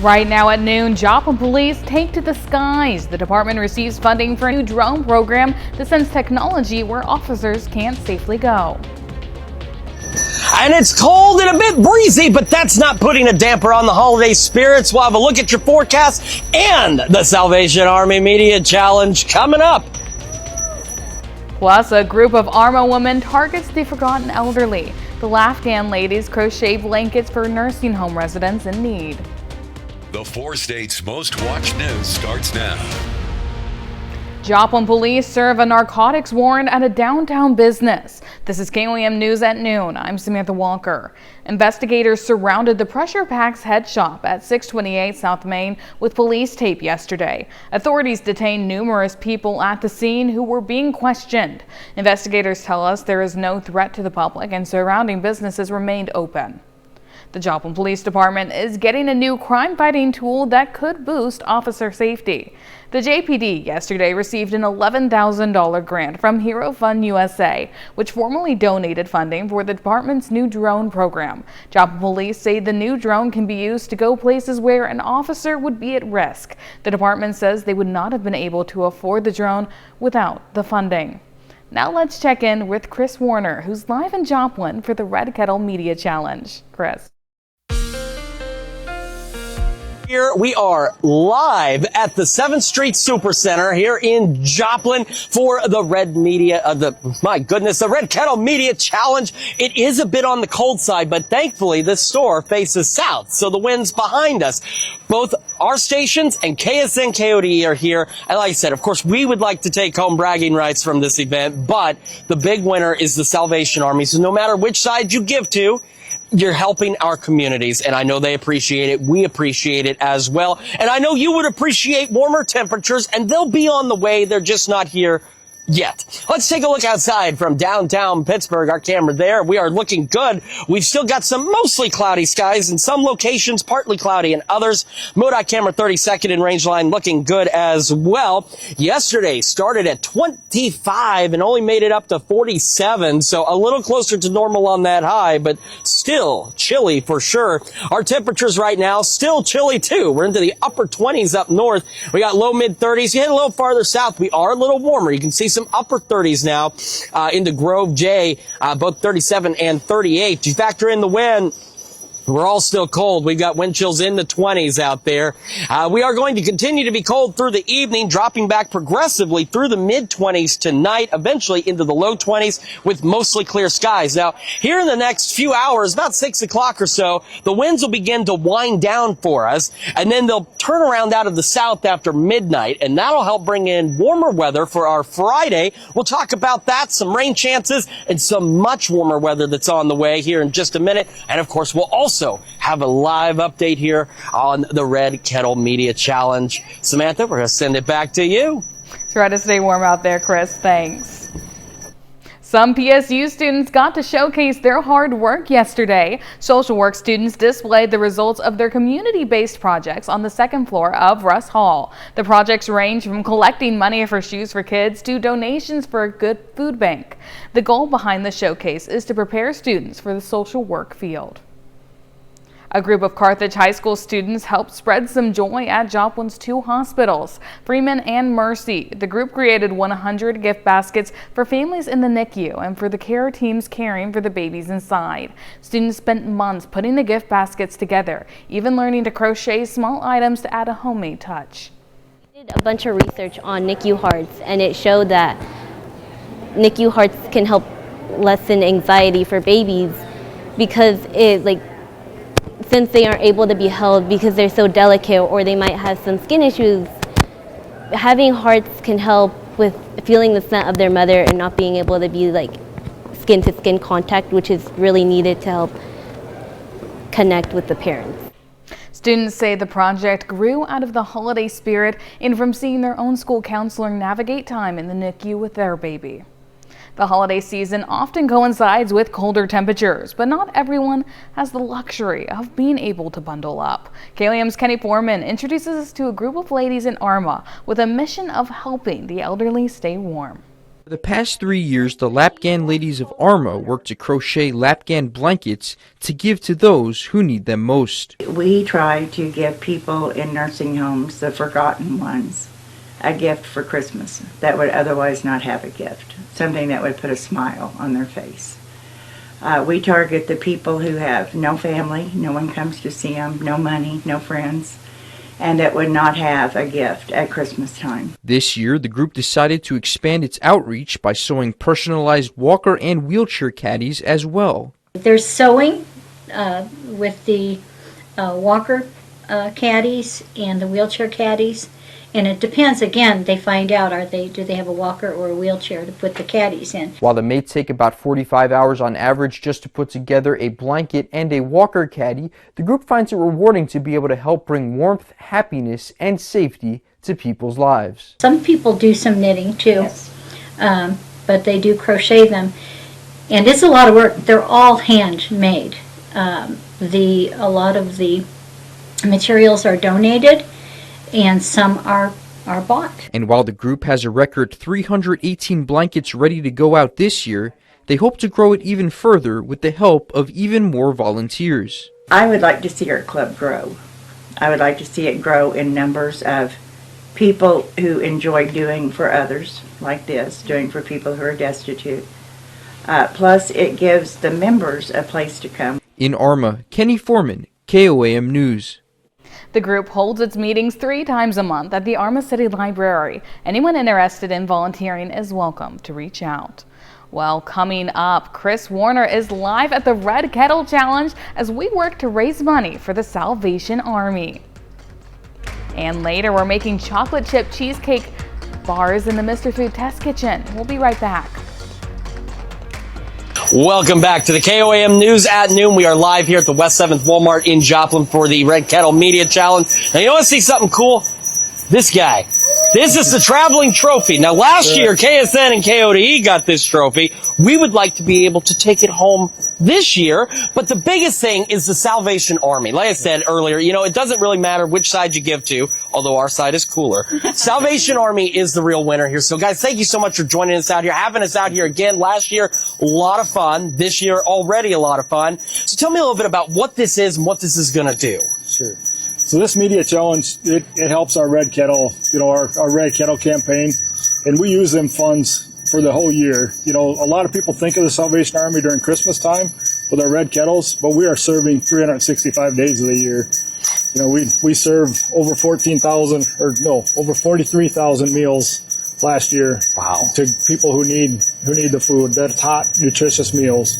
Right now at noon, Joplin police take to the skies. The department receives funding for a new drone program that sends technology where officers can't safely go. And it's cold and a bit breezy, but that's not putting a damper on the holiday spirits. We'll have a look at your forecast and the Salvation Army Media Challenge coming up. Plus, a group of Arma women targets the forgotten elderly. The Afghan ladies crochet blankets for nursing home residents in need. The 4 states' most watched news starts now. Joplin police serve a narcotics warrant at a downtown business. This is KOAM News at noon. I'm Samantha Walker. Investigators surrounded the Pressure Packs head shop at 628 South Main with police tape yesterday. Authorities detained numerous people at the scene who were being questioned. Investigators tell us there is no threat to the public and surrounding businesses remained open. The Joplin Police Department is getting a new crime-fighting tool that could boost officer safety. The JPD yesterday received an $11,000 grant from Hero Fund USA, which formally donated funding for the department's new drone program. Joplin police say the new drone can be used to go places where an officer would be at risk. The department says they would not have been able to afford the drone without the funding. Now let's check in with Chris Warner, who's live in Joplin for the Red Kettle Media Challenge. Chris. Here we are live at the 7th Street Supercenter here in Joplin for the the Red Kettle Media Challenge. It is a bit on the cold side, but thankfully this store faces south, so the wind's behind us. Both our stations and KSN KOD are here. And like I said, of course, we would like to take home bragging rights from this event, but the big winner is the Salvation Army. So no matter which side you give to, you're helping our communities, and I know they appreciate it. We appreciate it as well. And I know you would appreciate warmer temperatures, and they'll be on the way. They're just not here yet. Let's take a look outside from downtown Pittsburgh. Our camera there. We are looking good. We've still got some mostly cloudy skies in some locations, partly cloudy in others. MoDOT camera 32nd in range line looking good as well. Yesterday started at 25 and only made it up to 47, so a little closer to normal on that high, but still chilly for sure. Our temperatures right now still chilly too. We're into the upper 20s up north. We got low mid 30s. You head a little farther south, we are a little warmer. You can see some upper 30s now into Grove J, both 37 and 38. You factor in the wind, we're all still cold. We've got wind chills in the 20s out there. We are going to continue to be cold through the evening, dropping back progressively through the mid-20s tonight, eventually into the low 20s with mostly clear skies. Now, here in the next few hours, about 6 o'clock or so, the winds will begin to wind down for us, and then they'll turn around out of the south after midnight, and that'll help bring in warmer weather for our Friday. We'll talk about that, some rain chances, and some much warmer weather that's on the way here in just a minute. And, of course, we'll also have a live update here on the Red Kettle Media Challenge. Samantha, we're going to send it back to you. Try to stay warm out there, Chris. Thanks. Some PSU students got to showcase their hard work yesterday. Social work students displayed the results of their community-based projects on the 2nd floor of Russ Hall. The projects range from collecting money for shoes for kids to donations for a good food bank. The goal behind the showcase is to prepare students for the social work field. A group of Carthage High School students helped spread some joy at Joplin's 2 hospitals, Freeman and Mercy. The group created 100 gift baskets for families in the NICU and for the care teams caring for the babies inside. Students spent months putting the gift baskets together, even learning to crochet small items to add a homemade touch. We did a bunch of research on NICU hearts, and it showed that NICU hearts can help lessen anxiety for babies because since they aren't able to be held because they're so delicate or they might have some skin issues, having hearts can help with feeling the scent of their mother and not being able to be skin to skin contact, which is really needed to help connect with the parents. Students say the project grew out of the holiday spirit and from seeing their own school counselor navigate time in the NICU with their baby. The holiday season often coincides with colder temperatures, but not everyone has the luxury of being able to bundle up. KOAM's Kenny Foreman introduces us to a group of ladies in Arma with a mission of helping the elderly stay warm. For the past 3 years, the Lapgan Ladies of Arma worked to crochet Lapgan blankets to give to those who need them most. We try to give people in nursing homes, the forgotten ones, a gift for Christmas that would otherwise not have a gift, something that would put a smile on their face. We target the people who have no family, no one comes to see them, no money, no friends, and that would not have a gift at Christmas time. This year, the group decided to expand its outreach by sewing personalized walker and wheelchair caddies as well. There's sewing with the walker caddies and the wheelchair caddies, and it depends. Again, they find out do they have a walker or a wheelchair to put the caddies in. While the mates take about 45 hours on average just to put together a blanket and a walker caddy, the group finds it rewarding to be able to help bring warmth, happiness, and safety to people's lives. Some people do some knitting too, Yes. but they do crochet them, and it's a lot of work. They're all handmade. A lot of the materials are donated, and some are bought. And while the group has a record 318 blankets ready to go out this year, they hope to grow it even further with the help of even more volunteers. I would like to see our club grow. I would like to see it grow in numbers of people who enjoy doing for others, like this, doing for people who are destitute. Plus, it gives the members a place to come. In Arma, Kenny Foreman, KOAM News. The group holds its meetings 3 times a month at the Arma City Library. Anyone interested in volunteering is welcome to reach out. Well, coming up, Chris Warner is live at the Red Kettle Challenge as we work to raise money for the Salvation Army. And later, we're making chocolate chip cheesecake bars in the Mr. Food Test Kitchen. We'll be right back. Welcome back to the KOAM News at Noon. We are live here at the West 7th Walmart in Joplin for the Red Kettle Media Challenge. Now, you want to see something cool? This guy. This is the traveling trophy. Now, last year, KSN and KODE got this trophy. We would like to be able to take it home this year. But the biggest thing is the Salvation Army. Like I said earlier, it doesn't really matter which side you give to, although our side is cooler. Salvation Army is the real winner here. So, guys, thank you so much for joining us out here, having us out here again. Last year, a lot of fun. This year, already a lot of fun. So tell me a little bit about what this is and what this is going to do. Sure. So this media challenge, it helps our Red Kettle, our Red Kettle campaign, and we use them funds for the whole year. A lot of people think of the Salvation Army during Christmas time with our Red Kettles, but we are serving 365 days of the year. We serve over 43,000 meals last year. Wow. To people who need the food. That's hot, nutritious meals.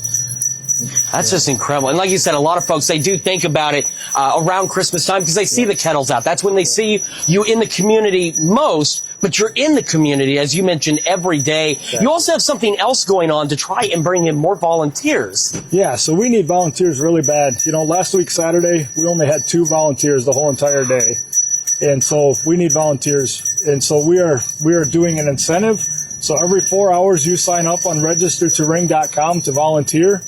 That's just incredible. And like you said, a lot of folks, they do think about it around Christmas time because they see the kettles out. That's when they see you in the community most, but you're in the community, as you mentioned, every day. Yeah. You also have something else going on to try and bring in more volunteers. Yeah, so we need volunteers really bad. Last week, Saturday, we only had 2 volunteers the whole entire day. And so we need volunteers. And so we are doing an incentive. So every 4 hours you sign up on registertoring.com to volunteer,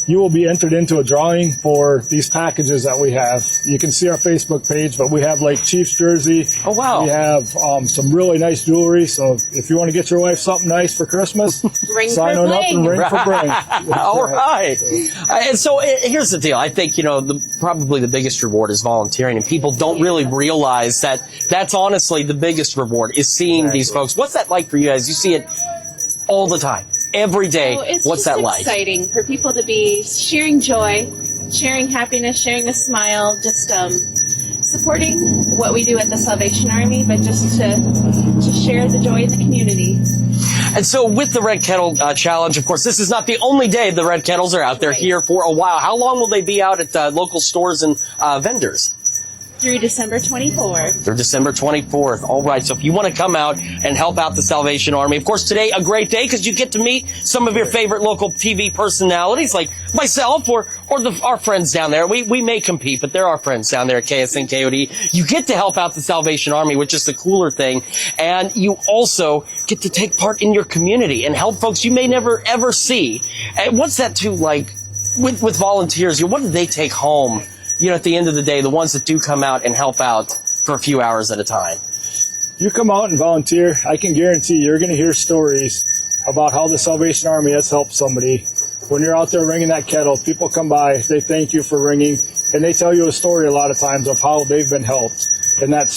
you will be entered into a drawing for these packages that we have. You can see our Facebook page, but we have like Chiefs jersey. Oh, wow. We have some really nice jewelry. So if you want to get your wife something nice for Christmas, sign on up and ring for bling. All right. And so here's the deal. I think, probably the biggest reward is volunteering, and people don't really realize that that's honestly the biggest reward is seeing these folks. What's that like for you guys? You see it all the time. Every day. What's that like? It's exciting for people to be sharing joy, sharing happiness, sharing a smile, just supporting what we do at the Salvation Army, but just to share the joy in the community. And so with the Red Kettle Challenge, of course, this is not the only day the Red Kettles are out there here for a while. How long will they be out at local stores and vendors? Through December 24th. Through December 24th. All right. So if you want to come out and help out the Salvation Army, of course, today a great day because you get to meet some of your favorite local TV personalities like myself or our friends down there. We may compete, but they're our friends down there at KSN KOD. You get to help out the Salvation Army, which is the cooler thing. And you also get to take part in your community and help folks you may never ever see. And what's that too like with volunteers? What do they take home? At the end of the day, the ones that do come out and help out for a few hours at a time. You come out and volunteer, I can guarantee you're going to hear stories about how the Salvation Army has helped somebody. When you're out there ringing that kettle, people come by, they thank you for ringing, and they tell you a story a lot of times of how they've been helped. And that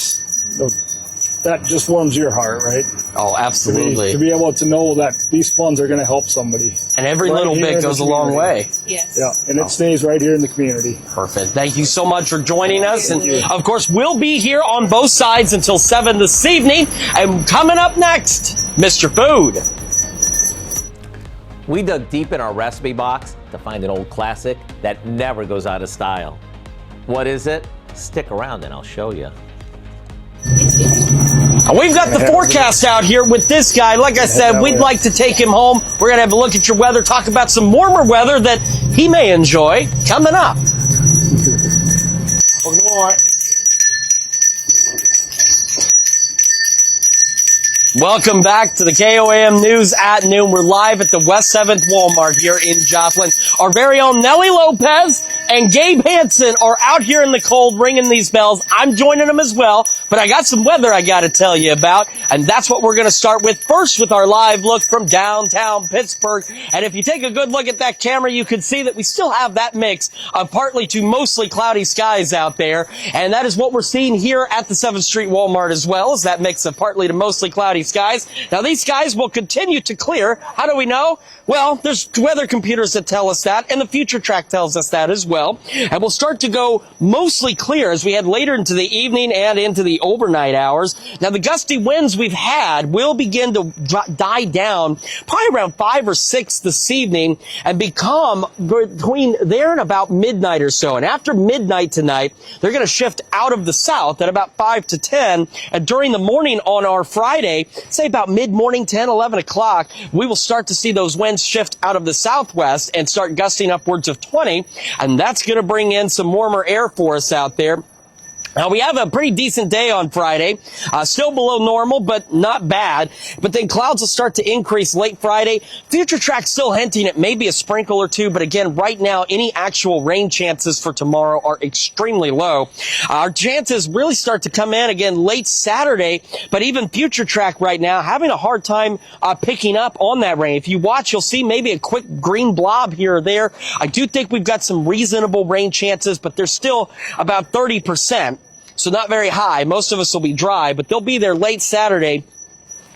just warms your heart, right? Oh, absolutely. To be able to know that these funds are going to help somebody. And every little bit goes a long way. Yes. Yeah, and it stays right here in the community. Perfect. Thank you so much for joining us. And of course, we'll be here on both sides until 7 this evening. And coming up next, Mr. Food. We dug deep in our recipe box to find an old classic that never goes out of style. What is it? Stick around and I'll show you. We've got the forecast out here with this guy. Like I said, we'd like to take him home. We're going to have a look at your weather, talk about some warmer weather that he may enjoy coming up. Welcome back to the KOAM News at Noon. We're live at the West 7th Walmart here in Joplin. Our very own Nellie Lopez and Gabe Hansen are out here in the cold ringing these bells. I'm joining them as well, but I got some weather I got to tell you about, and that's what we're going to start with first with our live look from downtown Pittsburgh. And if you take a good look at that camera, you can see that we still have that mix of partly to mostly cloudy skies out there, and that is what we're seeing here at the 7th Street Walmart as well, is that mix of partly to mostly cloudy skies. Now, these skies will continue to clear. How do we know? Well, there's weather computers that tell us that, and the future track tells us that as well. And we'll start to go mostly clear as we head later into the evening and into the overnight hours. Now, the gusty winds we've had will begin to die down probably around 5 or 6 this evening and become between there and about midnight or so. And after midnight tonight, they're going to shift out of the south at about 5 to 10. And during the morning on our Friday, say about mid-morning, 10, 11 o'clock, we will start to see those winds shift out of the southwest and start gusting upwards of 20. And that's going to bring in some warmer air for us out there. Now, we have a pretty decent day on Friday, still below normal, but not bad. But then clouds will start to increase late Friday. Future track still hinting at maybe a sprinkle or two, but again, right now, any actual rain chances for tomorrow are extremely low. Our chances really start to come in again late Saturday, but even future track right now having a hard time picking up on that rain. If you watch, you'll see maybe a quick green blob here or there. I do think we've got some reasonable rain chances, but they're still about 30%. So not very high. Most of us will be dry, but they'll be there late Saturday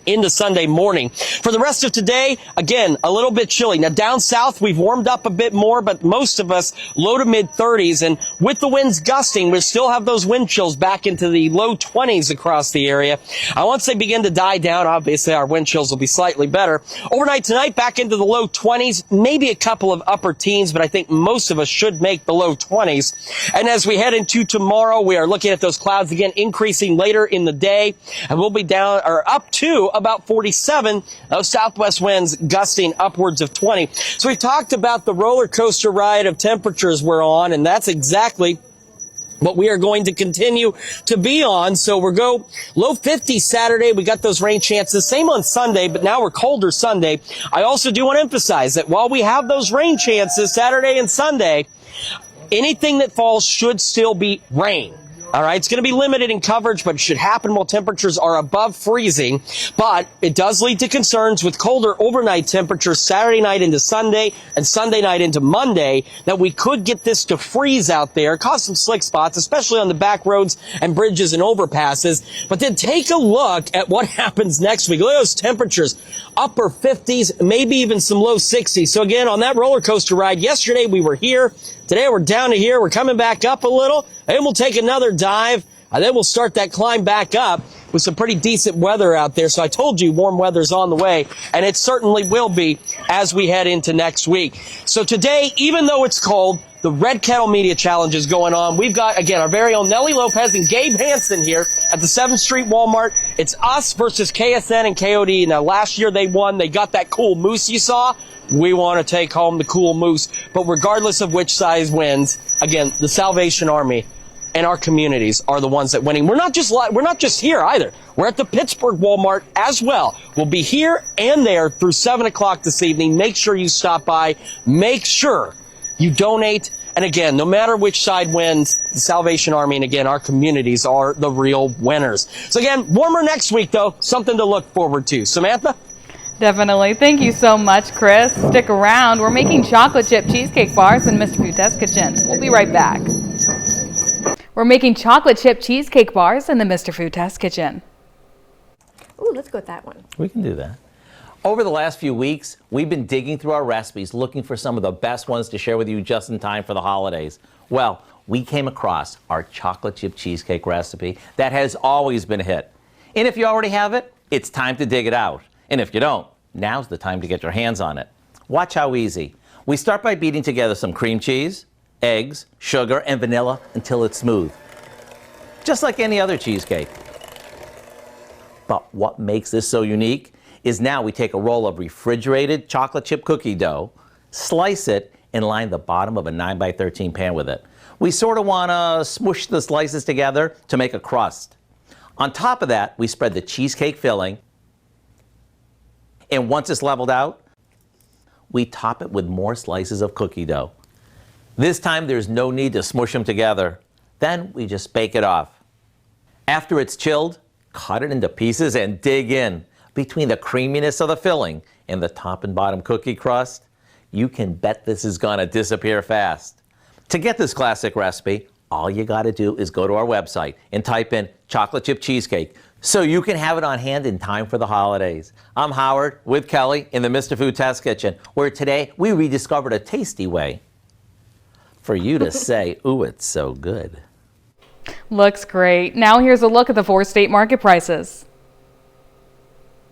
into Sunday morning. For the rest of today, again, a little bit chilly. Now, down south, we've warmed up a bit more, but most of us low to mid 30s. And with the winds gusting, we still have those wind chills back into the low 20s across the area. Once they begin to die down, obviously our wind chills will be slightly better. Overnight tonight, back into the low 20s, maybe a couple of upper teens, but I think most of us should make the low 20s. And as we head into tomorrow, we are looking at those clouds again increasing later in the day, and we'll be down or up to about 47, those southwest winds gusting upwards of 20. So we talked about the roller coaster ride of temperatures we're on, and that's exactly what we are going to continue to be on. So we'll go low 50s Saturday. We got those rain chances. Same on Sunday, but now we're colder Sunday. I also do want to emphasize that while we have those rain chances Saturday and Sunday, anything that falls should still be rain. All right, it's going to be limited in coverage, but it should happen while temperatures are above freezing. But it does lead to concerns with colder overnight temperatures Saturday night into Sunday and Sunday night into Monday that we could get this to freeze out there, cause some slick spots, especially on the back roads and bridges and overpasses. But then take a look at what happens next week. Look at those temperatures, upper 50s, maybe even some low 60s. So again, on that roller coaster ride, yesterday we were here. Today we're down to here. We're coming back up a little, and we'll take another dive, and then we'll start that climb back up with some pretty decent weather out there. So I told you warm weather's on the way, and it certainly will be as we head into next week. So today, even though it's cold, the Red Kettle Media Challenge is going on. We've got, again, our very own Nellie Lopez and Gabe Hansen here at the 7th Street Walmart. It's us versus KSN and KOD. Now, last year they won. They got that cool moose you saw. We want to take home the cool moose. But regardless of which size wins, again, the Salvation Army and our communities are the ones that winning. We're not just here either. We're at the Pittsburgh Walmart as well. We'll be here and there through 7 o'clock this evening. Make sure you stop by. Make sure you donate. And again, no matter which side wins, the Salvation Army and again, our communities are the real winners. So again, warmer next week though. Something to look forward to. Samantha? Definitely. Thank you so much, Chris. Stick around. We're making chocolate chip cheesecake bars in Mr. Food Test Kitchen. We'll be right back. We're making chocolate chip cheesecake bars in the Mr. Food Test Kitchen. Ooh, let's go with that one. We can do that. Over the last few weeks, we've been digging through our recipes looking for some of the best ones to share with you just in time for the holidays. Well, we came across our chocolate chip cheesecake recipe that has always been a hit. And if you already have it, it's time to dig it out. And if you don't, now's the time to get your hands on it. Watch how easy. We start by beating together some cream cheese, eggs, sugar, and vanilla until it's smooth. Just like any other cheesecake. But what makes this so unique is now we take a roll of refrigerated chocolate chip cookie dough, slice it, and line the bottom of a 9x13 pan with it. We sort of want to smush the slices together to make a crust. On top of that, we spread the cheesecake filling, and once it's leveled out, we top it with more slices of cookie dough. This time there's no need to smush them together. Then we just bake it off. After it's chilled, cut it into pieces and dig in. Between the creaminess of the filling and the top and bottom cookie crust, you can bet this is gonna disappear fast. To get this classic recipe, all you gotta do is go to our website and type in chocolate chip cheesecake so you can have it on hand in time for the holidays. I'm Howard with Kelly in the Mr. Food Test Kitchen, where today we rediscovered a tasty way for you to say, ooh, it's so good. Looks great. Now here's a look at the 4 state market prices.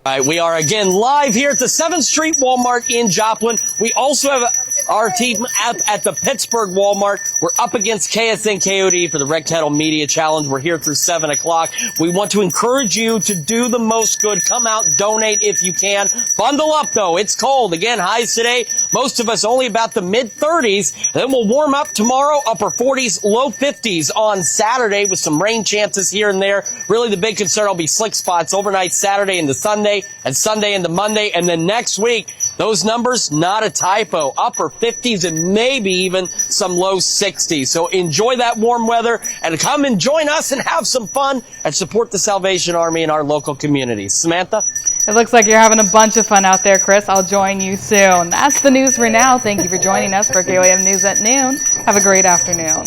All right, we are again live here at the 7th Street Walmart in Joplin. We also have our team at the Pittsburgh Walmart. We're up against KSN KOD for the Red Kettle Media Challenge. We're here through 7 o'clock. We want to encourage you to do the most good. Come out, donate if you can. Bundle up, though. It's cold. Again, highs today. Most of us only about the mid-30s. Then we'll warm up tomorrow, upper 40s, low 50s on Saturday with some rain chances here and there. Really, the big concern will be slick spots overnight Saturday into Sunday and Sunday into Monday. And then next week, those numbers, not a typo. Upper 50s and maybe even some low 60s. So enjoy that warm weather and come and join us and have some fun and support the Salvation Army in our local communities. Samantha? It looks like you're having a bunch of fun out there, Chris. I'll join you soon. That's the news for now. Thank you for joining us for KOAM News at Noon. Have a great afternoon.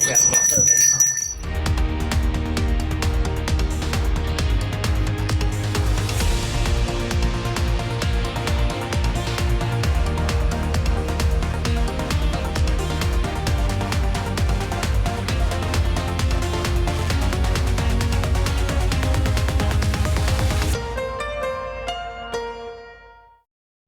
Yeah.